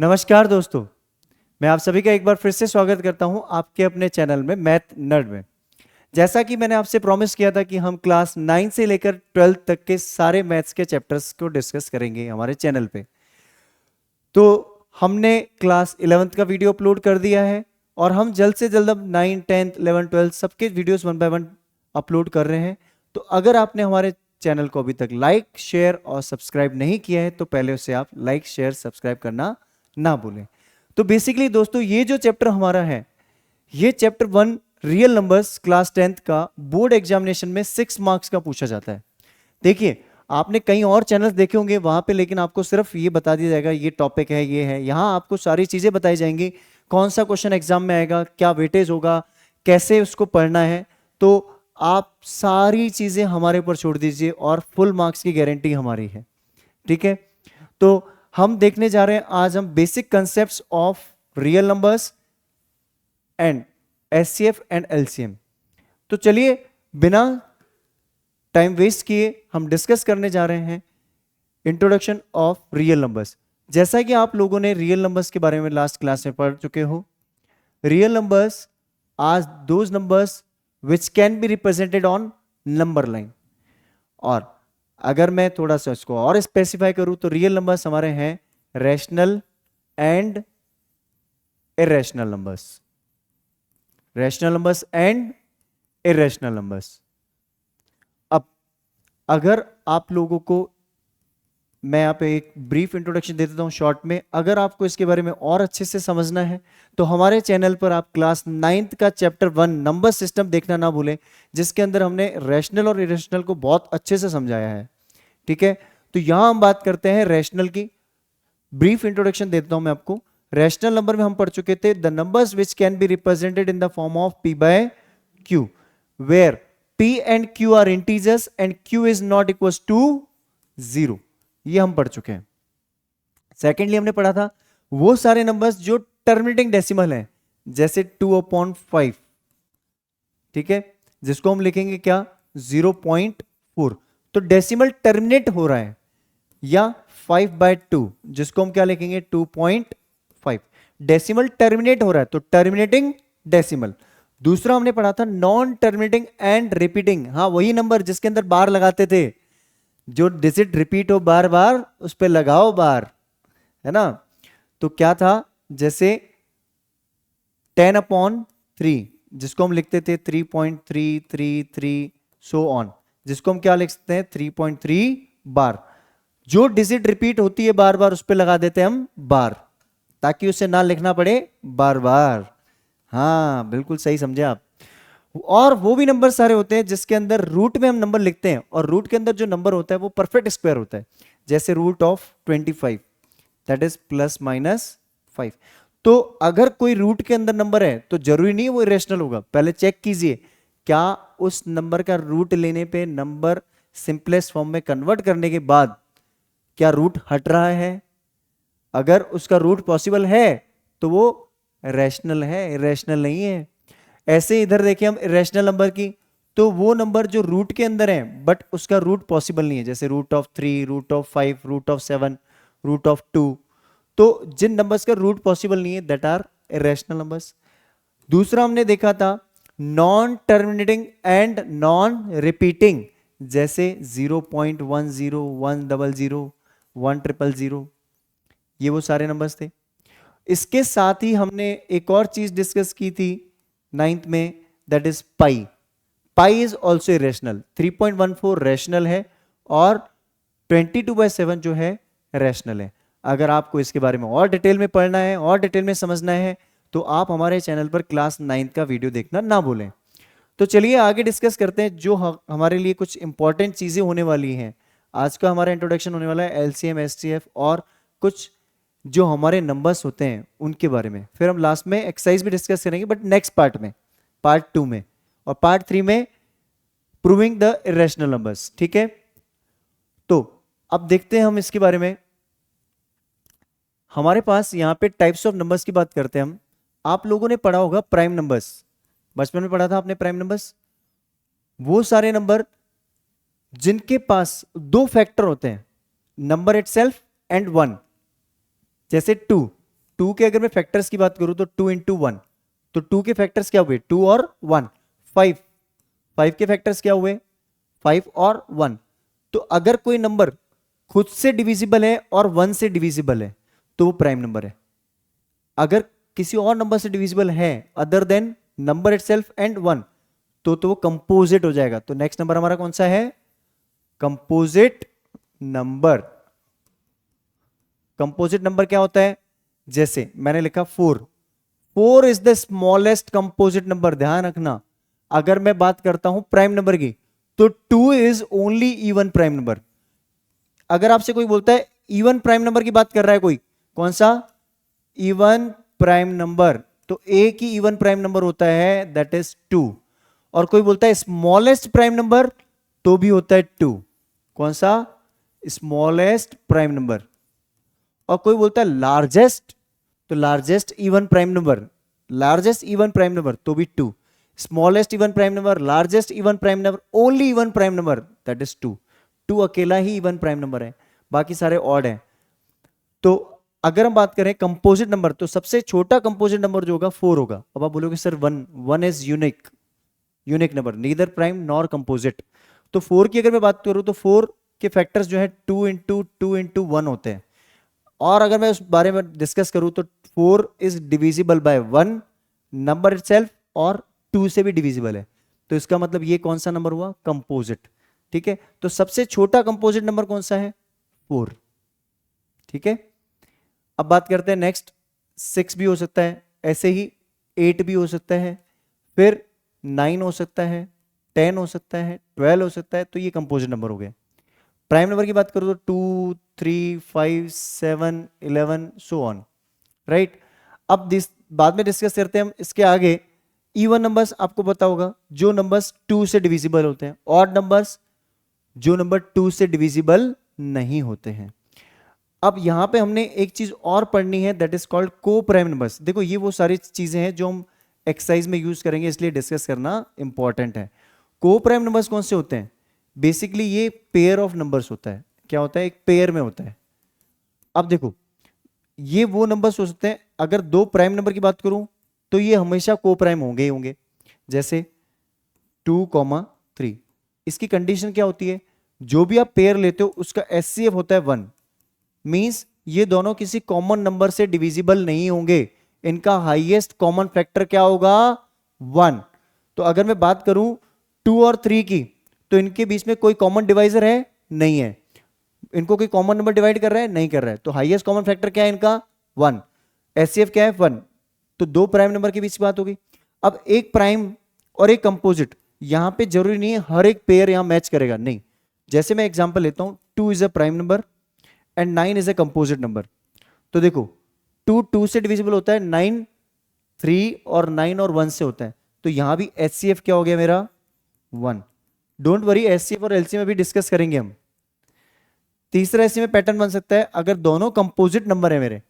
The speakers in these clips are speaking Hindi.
नमस्कार दोस्तों, मैं आप सभी का एक बार फिर से स्वागत करता हूं आपके अपने चैनल में मैथ नर्ड में। जैसा कि मैंने आपसे प्रॉमिस किया था कि हम क्लास 9 से लेकर 12 तक के सारे मैथ्स के चैप्टर्स को डिस्कस करेंगे हमारे चैनल पे। तो हमने क्लास 11th का वीडियो अपलोड कर दिया है और हम जल्द से जल्द अब 9, 10, 11, 12 सबके वीडियोस 1 बाय 1 अपलोड कर रहे हैं। तो अगर आपने हमारे चैनल को अभी तक लाइक, शेयर और सब्सक्राइब नहीं किया है तो पहले उसे आप लाइक, शेयर, सब्सक्राइब करना ना भूलें। तो बेसिकली दोस्तों, ये जो चैप्टर हमारा है, ये chapter 1 real numbers class 10th का बोर्ड एग्जामिनेशन में 6 मार्क्स का पूछा जाता है। देखिए, आपने कई और चैनल्स देखे होंगे वहां पे, लेकिन आपको सिर्फ ये बता दिया जाएगा ये टॉपिक है, ये है। यहां आपको सारी चीजें बताई जाएंगी, कौन सा क्वेश्चन एग्जाम में आएगा, क्या वेटेज होगा, कैसे उसको पढ़ना है। तो आप सारी चीजें हमारे ऊपर छोड़ दीजिए और फुल मार्क्स की गारंटी हमारी है, ठीक है। तो हम देखने जा रहे हैं आज हम basic concepts of real numbers and HCF and LCM. तो चलिए बिना टाइम वेस्ट किए हम डिस्कस करने जा रहे हैं इंट्रोडक्शन ऑफ रियल नंबर्स। जैसा कि आप लोगों ने रियल नंबर्स के बारे में लास्ट क्लास में पढ़ चुके हो, real numbers are those numbers which can be represented on number line. और अगर मैं थोड़ा सा इसको और स्पेसिफाई करूं तो रियल नंबर्स हमारे हैं rational and irrational numbers, rational numbers and irrational numbers. अब अगर आप लोगों को मैं यहाँ पे एक ब्रीफ इंट्रोडक्शन दे देता हूँ शॉर्ट में। अगर आपको इसके बारे में और अच्छे से समझना है तो हमारे चैनल पर आप क्लास 9th का चैप्टर 1 नंबर सिस्टम देखना ना भूलें, जिसके अंदर हमने रैशनल और इरेशनल को बहुत अच्छे से समझाया है, ठीक है। तो यहां हम बात करते हैं रैशनल की। ब्रीफ इंट्रोडक्शन देता हूं मैं आपको। रैशनल नंबर में हम पढ़ चुके थे the numbers which can be represented in the form of p by q, where p and q are integers and q is not equal to 0। ये हम पढ़ चुके हैं। सेकेंडली हमने पढ़ा था वो सारे नंबर्स जो टर्मिनेटिंग डेसिमल हैं, जैसे 2/5, ठीक है, जिसको हम लिखेंगे क्या 0.4। तो डेसिमल टर्मिनेट हो रहा है। या 5/2 जिसको हम क्या लिखेंगे 2.5। डेसिमल टर्मिनेट हो रहा है तो टर्मिनेटिंग डेसिमल। दूसरा हमने पढ़ा था नॉन टर्मिनेटिंग एंड रिपीटिंग। हाँ, वही नंबर जिसके अंदर बार लगाते थे, जो डिजिट रिपीट हो बार बार उस पर लगाओ बार, है ना। तो क्या था, जैसे 10/3 जिसको हम लिखते थे 3.333 सो ऑन, जिसको हम क्या लिख सकते हैं 3.3 बार। जो डिजिट रिपीट होती है बार बार उस पर लगा देते हैं हम बार, ताकि उसे ना लिखना पड़े बार बार। हाँ, बिल्कुल सही समझे आप। और वो भी नंबर सारे होते हैं जिसके अंदर रूट में हम नंबर लिखते हैं, और रूट के अंदर जो नंबर होता है वो परफेक्ट स्क्वायर होता है, जैसे रूट ऑफ 25 दैट इज +-5। तो अगर कोई रूट के अंदर नंबर है तो जरूरी नहीं वो इरेशनल होगा। पहले चेक कीजिए क्या उस नंबर का रूट लेने पे, नंबर सिंपलेस्ट फॉर्म में कन्वर्ट करने के बाद क्या रूट हट रहा है। अगर उसका रूट पॉसिबल है तो वो रैशनल है, इरेशनल नहीं है। ऐसे इधर देखिए हम इरेशनल नंबर की, तो वो नंबर जो रूट के अंदर है बट उसका रूट पॉसिबल नहीं है, जैसे √3, √5, √7, √2। तो जिन नंबर्स का रूट पॉसिबल नहीं है दैट आर इरेशनल नंबर्स। दूसरा हमने देखा था non terminating and non repeating, जैसे 0.10, 100, 100, ये वो सारे नंबर्स थे। इसके साथ ही हमने एक और चीज डिस्कस की थी 9th में, that is pi. Pi is also irrational. 3.14 rational है और 22/7 जो है रैशनल है। अगर आपको इसके बारे में और डिटेल में पढ़ना है और डिटेल में समझना है तो आप हमारे चैनल पर क्लास 9th का वीडियो देखना ना भूलें। तो चलिए आगे डिस्कस करते हैं जो हमारे लिए कुछ इंपॉर्टेंट चीजें होने वाली हैं। आज का हमारा इंट्रोडक्शन होने वाला है एलसीएम, एचसीएफ और कुछ जो हमारे नंबर्स होते हैं उनके बारे में। फिर हम लास्ट में एक्सरसाइज भी डिस्कस करेंगे, बट नेक्स्ट पार्ट में, पार्ट 2 में, और पार्ट 3 में प्रूविंग द इरेशनल नंबर्स, ठीक है। तो अब देखते हैं हम इसके बारे में। हमारे पास यहां पे टाइप्स ऑफ नंबर्स की बात करते हैं हम। आप लोगों ने पढ़ा होगा प्राइम नंबर्स, बचपन में पढ़ा था आपने प्राइम नंबर्स। वो सारे नंबर जिनके पास दो फैक्टर होते हैं, नंबर इटसेल्फ एंड 1, जैसे 2 2 के अगर मैं फैक्टर्स की बात करूं तो 2 इंटू 1, तो 2 के फैक्टर्स क्या हुए? 2 और 1, 5। 5 के फैक्टर्स क्या हुए? 5 और 1। तो अगर कोई नंबर खुद से डिविजिबल है और 1 से डिविजिबल है तो वो प्राइम नंबर है। अगर किसी और नंबर से डिविजिबल है other than number itself and 1 तो वो कंपोजिट हो जाएगा। तो नेक्स्ट नंबर हमारा कौन सा है? Composite number. कंपोजिट नंबर क्या होता है? जैसे मैंने लिखा 4, 4 is the smallest composite number. ध्यान रखना, अगर मैं बात करता हूं प्राइम नंबर की तो 2 is only even prime number. अगर आपसे कोई बोलता है इवन प्राइम नंबर की बात कर रहा है कोई, कौन सा? इवन प्राइम नंबर, तो एक ही इवन प्राइम नंबर होता है, दैट इज 2। और कोई बोलता है स्मॉलेस्ट प्राइम नंबर, तो भी होता है 2। कौन सा? Smallest prime number. और कोई बोलता है लार्जेस्ट, तो largest even prime number, largest even prime number तो भी 2। Smallest even prime number, largest even prime number, only even prime number, that is 2। 2 अकेला ही इवन प्राइम नंबर है, बाकी सारे ऑड हैं। तो अगर हम बात करें कंपोजिट नंबर, तो सबसे छोटा कंपोजिट नंबर जो होगा 4 होगा। अब आप बोलोगे sir 1, 1 is unique, unique number, neither prime nor composite. तो 4 की अगर मैं बात करूं तो 4 के फैक्टर्स जो है 2 इंटू 2 इंटू 1 होते हैं। और अगर मैं उस बारे में डिस्कस करूं तो 4 is divisible by 1 number itself और 2 से भी डिविजिबल है। तो इसका मतलब ये कौन सा नंबर हुआ? कंपोजिट। ठीक है, तो सबसे छोटा कंपोजिट नंबर कौन सा है? 4। ठीक है, अब बात करते हैं नेक्स्ट। 6 भी हो सकता है, ऐसे ही 8 भी हो सकता है, फिर 9 हो सकता है, 10 हो सकता है, 12 हो सकता है। तो ये कंपोजिट नंबर हो गए। प्राइम नंबर की बात करो तो 2, 3, 5, 7, 11 सो ऑन, राइट। अब बाद में डिस्कस करते हैं हम इसके आगे। इवन नंबर्स आपको पता होगा, जो नंबर्स 2 से डिविजिबल होते हैं। ऑड नंबर्स, जो नंबर 2 से डिविजिबल नहीं होते हैं। अब यहां पे हमने एक चीज और पढ़नी है, दैट इज कॉल्ड को प्राइम नंबर्स। देखो ये वो सारी चीजें हैं जो हम एक्सरसाइज में यूज करेंगे, इसलिए डिस्कस करना इंपॉर्टेंट है। को प्राइम नंबर्स कौन से होते हैं? बेसिकली ये पेयर ऑफ नंबर्स होता है। क्या होता है? एक पेयर में होता है। अब देखो, ये वो नंबर्स हो सकते हैं, अगर दो प्राइम नंबर की बात करूं तो ये हमेशा को प्राइम होंगे ही होंगे। जैसे 2,3, इसकी कंडीशन क्या होती है? जो भी आप पेयर लेते हो उसका एचसीएफ होता है 1। मींस ये दोनों किसी कॉमन नंबर से डिविजिबल नहीं होंगे। इनका हाईएस्ट कॉमन फैक्टर क्या होगा? 1। तो अगर मैं बात करूं 2 और 3 की, तो इनके बीच में कोई कॉमन डिवाइजर है? नहीं है। इनको कोई कॉमन नंबर डिवाइड कर रहा है? नहीं कर रहा है। तो हाईएस्ट कॉमन फैक्टर क्या है इनका? 1। एचसीएफ क्या है? 1। तो दो प्राइम नंबर के बीच की बात होगी। अब एक प्राइम और एक कंपोजिट, यहां पे जरूरी नहीं है हर एक पेयर यहां मैच करेगा, नहीं। जैसे मैं एग्जांपल लेता हूं, 2 is a prime number and 9 is a composite number. तो देखो 2 2 से डिविजिबल होता है, 9 3 और 9 और 1 से होता है। तो यहां भी एचसीएफ क्या हो गया मेरा? 1। डोंट वरी, एचसीएफ और एलसीएम भी डिस्कस करेंगे हम। तीसरा ऐसे में पैटर्न बन सकता है, अगर दोनों कंपोजिट नंबर है मेरे,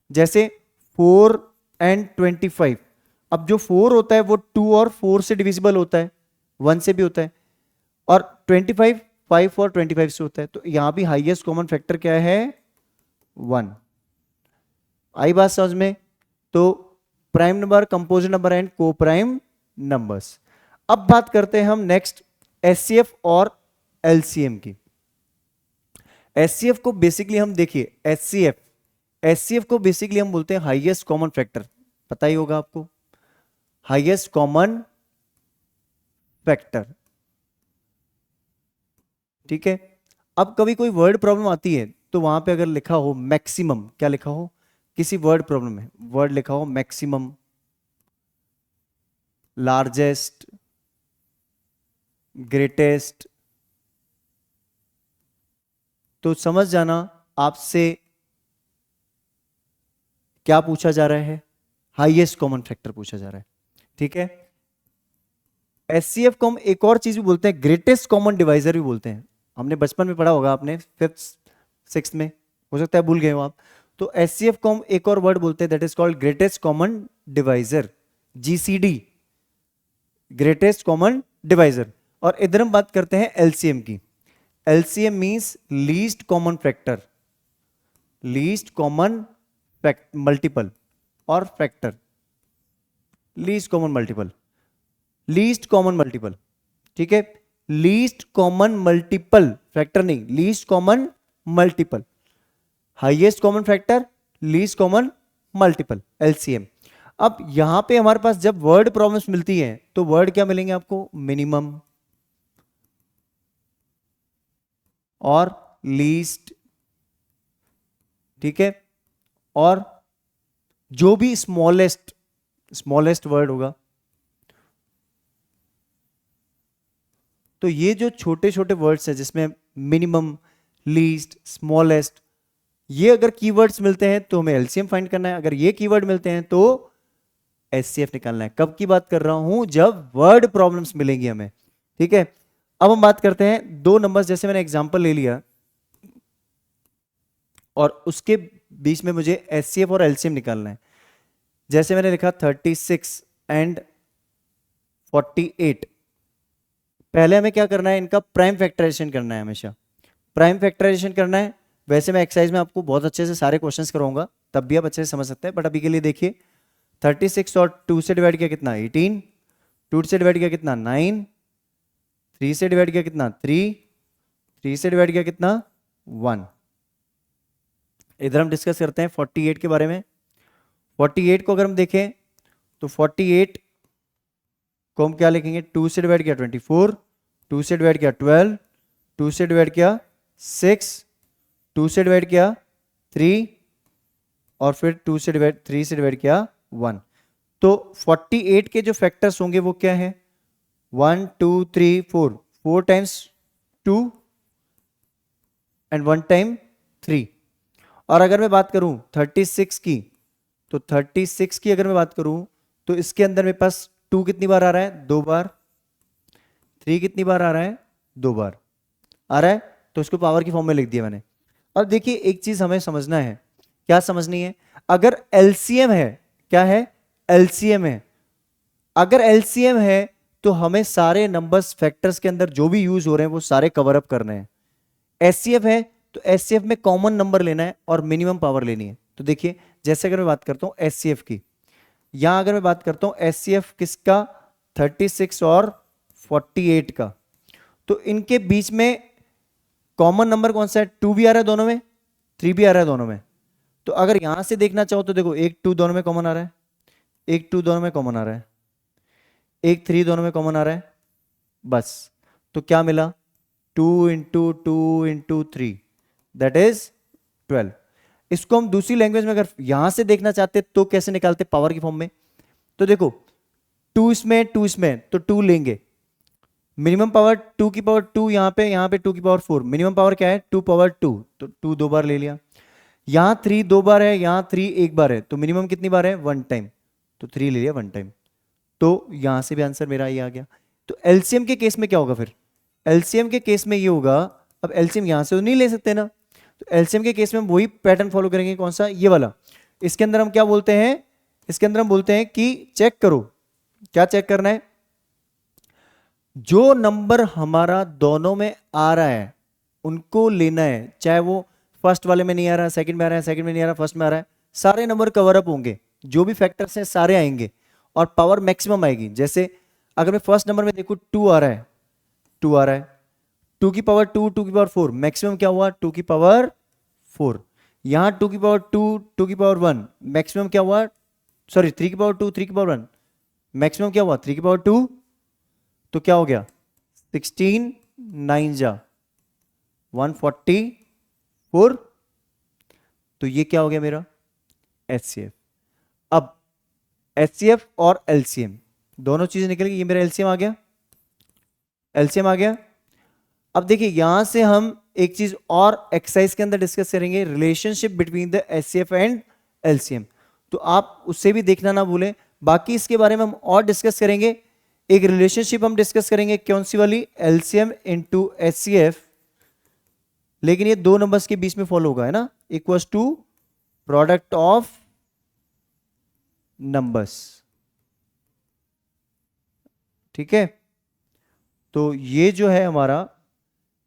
जैसे 4 एंड 25। अब जो 4 होता है वो 2 और 4 से डिविजिबल होता है, 1 से भी होता है। और 25 5 और 25 से होता है। तो यहां भी हाईएस्ट कॉमन फैक्टर क्या है? 1। आई बात समझ में? तो prime number, composite number and को प्राइम नंबर्स। अब बात करते हैं हम नेक्स्ट एचसीएफ और एलसीएम की। एचसीएफ को बेसिकली हम देखिए, एचसीएफ को बेसिकली हम बोलते हैं हाईएस्ट कॉमन फैक्टर। पता ही होगा आपको, हाईएस्ट कॉमन फैक्टर। ठीक है, अब कभी कोई वर्ड प्रॉब्लम आती है तो वहां पे अगर लिखा हो मैक्सिमम, क्या लिखा हो? किसी वर्ड प्रॉब्लम में वर्ड लिखा हो मैक्सिमम, लार्जेस्ट, ग्रेटेस्ट, तो समझ जाना आपसे क्या पूछा जा रहा है? हाईएस्ट कॉमन फैक्टर पूछा जा रहा है। ठीक है, एचसीएफ को हम एक और चीज भी बोलते हैं, ग्रेटेस्ट कॉमन डिवाइजर भी बोलते हैं। हमने बचपन में पढ़ा होगा, आपने 5th 6th में, हो सकता है भूल गए हो आप। तो एचसीएफ को हम एक और वर्ड बोलते हैं, that is called greatest common divisor, GCD, greatest common divisor. और इधर हम बात करते हैं एलसीएम की। LCM means least common factor, least common multiple और factor, least common multiple, least common multiple, ठीक है, लीस्ट कॉमन मल्टीपल, फैक्टर नहीं, least common multiple, highest common factor, least common multiple, LCM. अब यहां पे हमारे पास जब वर्ड प्रॉब्लम्स मिलती है तो वर्ड क्या मिलेंगे आपको, मिनिमम और लीस्ट, ठीक है, और जो भी स्मॉलेस्ट, स्मॉलेस्ट वर्ड होगा। तो ये जो छोटे छोटे वर्ड्स हैं जिसमें मिनिमम, लीस्ट, स्मॉलेस्ट, ये अगर कीवर्ड्स मिलते हैं तो हमें एलसीएम फाइंड करना है, अगर ये कीवर्ड मिलते हैं तो एचसीएफ निकालना है। कब की बात कर रहा हूं, जब वर्ड प्रॉब्लम्स मिलेंगी हमें, ठीक है। अब हम बात करते हैं दो नंबर्स, जैसे मैंने एग्जांपल ले लिया और उसके बीच में मुझे एचसीएफ और एलसीएम निकालना है। जैसे मैंने लिखा 36 एंड 48, पहले हमें क्या करना है, इनका प्राइम फैक्टराइजेशन करना है, हमेशा प्राइम फैक्टराइजेशन करना है। वैसे मैं एक्सरसाइज में आपको बहुत अच्छे से सारे क्वेश्चंस कराऊंगा, तब भी आप अच्छे से समझ सकते हैं, बट अभी के लिए देखिए 36 और 2 से डिवाइड किया कितना 18, 2 से डिवाइड किया कितना 9, 3 से डिवाइड किया कितना 3, 3 से डिवाइड किया कितना 1। इधर हम डिस्कस करते हैं 48 के बारे में। 48 को अगर हम देखें तो 48 को हम क्या लिखेंगे, 2 से डिवाइड किया 24, 2 से डिवाइड किया 12, 2 से डिवाइड किया 6, 2 से डिवाइड किया 3 और फिर 3 से डिवाइड किया 1। तो 48 के जो फैक्टर्स होंगे वो क्या है, 1 2 3 4, 4 टाइम्स 2 एंड 1 टाइम 3। और अगर मैं बात करूं 36 की, तो 36 की अगर मैं बात करूं तो इसके अंदर मेरे पास 2 कितनी बार आ रहा है, 2 बार, 3 कितनी बार आ रहा है, 2 बार आ रहा है, तो इसको पावर की फॉर्म में लिख दिया मैंने। अब देखिए एक चीज हमें समझना है, क्या समझनी है, अगर एलसीएम है, क्या है, एलसीएम है, अगर एलसीएम है तो हमें सारे नंबर्स फैक्टर्स के अंदर जो भी यूज हो रहे हैं वो सारे कवर अप करने हैं। एचसीएफ है तो एचसीएफ में कॉमन नंबर लेना है और मिनिमम पावर लेनी है। तो देखिए जैसे अगर मैं बात करता हूं एचसीएफ की, यहां अगर मैं बात करता हूं एचसीएफ किसका, 36 और 48 का, तो इनके बीच में कॉमन नंबर कौन सा है, 2 भी आ रहा है दोनों में, 3 भी आ रहा है दोनों में। तो अगर यहां से देखना चाहो तो देखो एक 2 दोनों में कॉमन आ रहा है, एक 2 दोनों में कॉमन आ रहा है, एक 3 दोनों में कॉमन आ रहा है, बस। तो क्या मिला, 2 इंटू 2 इंटू 3 दैट इज 12। इसको हम दूसरी लैंग्वेज में अगर यहां से देखना चाहते तो कैसे निकालते, पावर की फॉर्म में। तो देखो 2 इसमें 2 इसमें, तो 2 लेंगे, मिनिमम पावर 2 की पावर 2 यहां पे 2 की पावर 4, मिनिमम पावर क्या है 2 पावर 2, तो 2 2 बार ले लिया। यहां 3 2 बार है, यहां 3 1 बार है, तो मिनिमम कितनी बार है 1 टाइम, तो 3 ले लिया 1 टाइम। तो यहां से भी आंसर मेरा ये आ गया। तो एलसीएम के केस में क्या होगा फिर, एलसीएम के केस में ये होगा, अब एलसीएम यहां से तो नहीं ले सकते ना, तो एलसीएम के केस में हम वही पैटर्न फॉलो करेंगे, कौन सा, ये वाला। इसके अंदर हम क्या बोलते हैं, इसके अंदर हम बोलते हैं कि चेक करो, क्या चेक करना है, जो नंबर हमारा दोनों में आ रहा है उनको लेना है, चाहे वो फर्स्ट वाले में नहीं आ रहा, सेकंड में आ रहा है, सेकंड में नहीं आ रहा, फर्स्ट में आ रहा है, सारे नंबर कवर अप होंगे, जो भी फैक्टर्स हैं सारे आएंगे और पावर मैक्सिमम आएगी। जैसे अगर मैं फर्स्ट नंबर में देखूं 2 आ रहा है, 2 आ रहा है, 2 की पावर 2, 2 की पावर 4, मैक्सिमम क्या हुआ 2 की पावर 4। यहां 2 की पावर 2, 2 की पावर 1, मैक्सिमम क्या हुआ, सॉरी 3 की पावर 2, 3 की पावर 1, मैक्सिमम क्या हुआ 3 की पावर 2, तो क्या हो गया 16 9 जा 144, तो ये क्या हो गया मेरा एचसीएफ। अब एचसीएफ और एलसीएम दोनों चीजें निकल गई, ये मेरा एलसीएम आ गया, एलसीएम आ गया। अब देखिए यहां से हम एक चीज और एक्सरसाइज के अंदर डिस्कस करेंगे, relationship between the HCF and LCM, तो आप उससे भी देखना ना भूलें। बाकी इसके बारे में हम और डिस्कस करेंगे, एक रिलेशनशिप हम डिस्कस करेंगे, कौन सी वाली, एलसीएम इंटू एचसीएफ, लेकिन ये दो नंबर्स के बीच में फॉलो होगा, है ना, equals to product of numbers, ठीक है। तो ये जो है हमारा,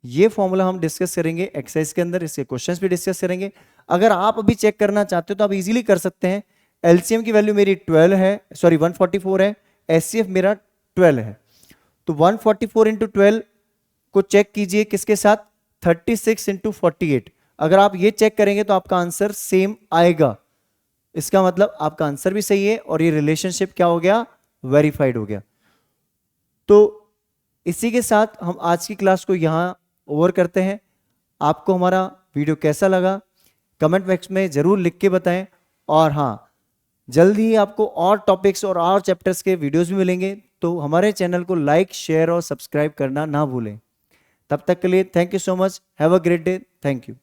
ये फॉर्मूला हम डिस्कस करेंगे एक्सरसाइज के अंदर, इसके क्वेश्चंस भी डिस्कस करेंगे। अगर आप अभी चेक करना चाहते हो तो आप इजीली कर सकते हैं। एलसीएम की वैल्यू मेरी 12 है, सॉरी 144 है, एचसीएफ मेरा 12 है। तो 144 इंटू 12 को चेक कीजिए किसके साथ, 36 इंटू 48। अगर आप ये चेक करेंगे तो आपका आंसर सेम आएगा। इसका मतलब आपका आंसर भी सही है और ये रिलेशनशिप क्या हो गया, वेरीफाइड हो गया। तो इसी के साथ हम आज की क्लास को यहां ओवर करते हैं। आपको हमारा वीडियो कैसा लगा कमेंट बॉक्स में जरूर लिख के बताएं। और हाँ, जल्द ही आपको और टॉपिक्स और चैप्टर्स के वीडियोस भी मिलेंगे, तो हमारे चैनल को लाइक, शेयर और सब्सक्राइब करना ना भूलें। तब तक के लिए thank you so much, have a great day, thank you.